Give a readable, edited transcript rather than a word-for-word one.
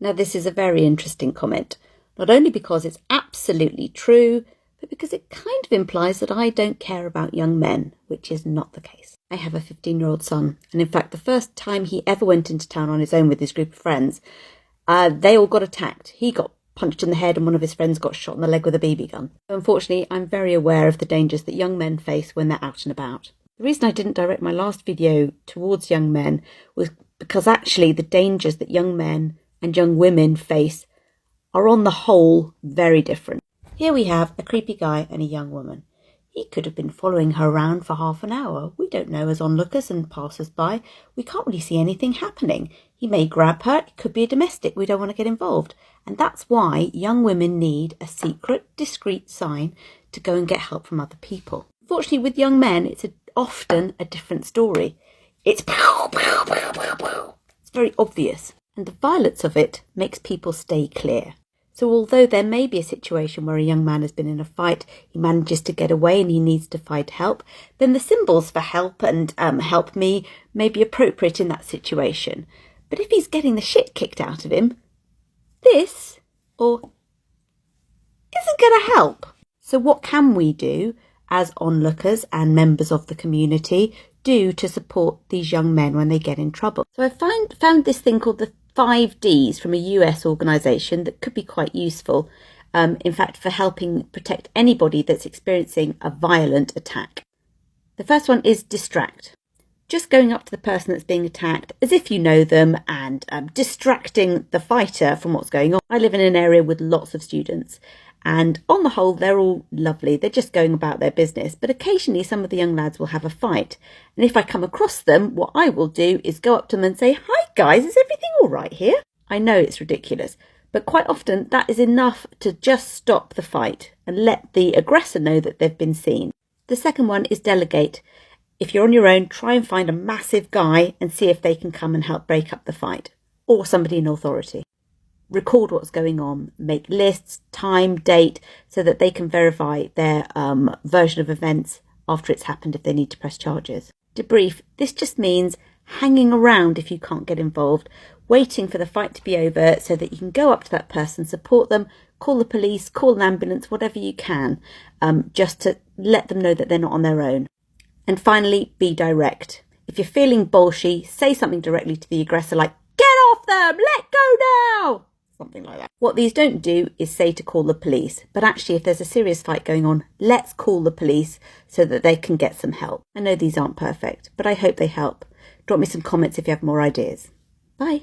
Now, this is a very interesting comment, not only because it's absolutely true, but because it kind of implies that I don't care about young men, which is not the case. I have a 15-year-old son, and in fact, the first time he ever went into town on his own with his group of friends, they all got attacked. He got punched in the head and one of his friends got shot in the leg with a BB gun. Unfortunately, I'm very aware of the dangers that young men face when they're out and about. The reason I didn't direct my last video towards young men was because actually the dangers that young men and young women face are on the whole very different. Here we have a creepy guy and a young woman. He could have been following her around for half an hour. We don't know as onlookers and passers-by. We can't really see anything happening. He may grab her. It could be a domestic. We don't want to get involved. And that's why young women need a secret, discreet sign to go and get help from other people. Unfortunately, with young men, it's often a different story. It's very obvious. And the violence of it makes people stay clear. So although there may be a situation where a young man has been in a fight, he manages to get away and he needs to find help, then the symbols for help and help me may be appropriate in that situation. But if he's getting the shit kicked out of him, this isn't going to help. So what can we do as onlookers and members of the community do to support these young men when they get in trouble? So I found this thing called the 5Ds from a US organisation that could be quite useful, in fact, for helping protect anybody that's experiencing a violent attack. The first one is distract. Just going up to the person that's being attacked as if you know them and distracting the fighter from what's going on. I live in an area with lots of students and on the whole they're all lovely. They're just going about their business, but occasionally some of the young lads will have a fight. And if I come across them, what I will do is go up to them and say, "Hi guys, is everything all right here?" I know it's ridiculous, but quite often that is enough to just stop the fight and let the aggressor know that they've been seen. The second one is delegate. If you're on your own, try and find a massive guy and see if they can come and help break up the fight, or somebody in authority. Record what's going on, make lists, time, date, so that they can verify their version of events after it's happened if they need to press charges. Debrief. This just means hanging around if you can't get involved, waiting for the fight to be over so that you can go up to that person, support them, call the police, call an ambulance, whatever you can, just to let them know that they're not on their own. And finally, be direct. If you're feeling bolshy, say something directly to the aggressor like, "Get off them, let go now!" Something like that. What these don't do is say to call the police, but actually if there's a serious fight going on, let's call the police so that they can get some help. I know these aren't perfect, but I hope they help. Drop me some comments if you have more ideas. Bye.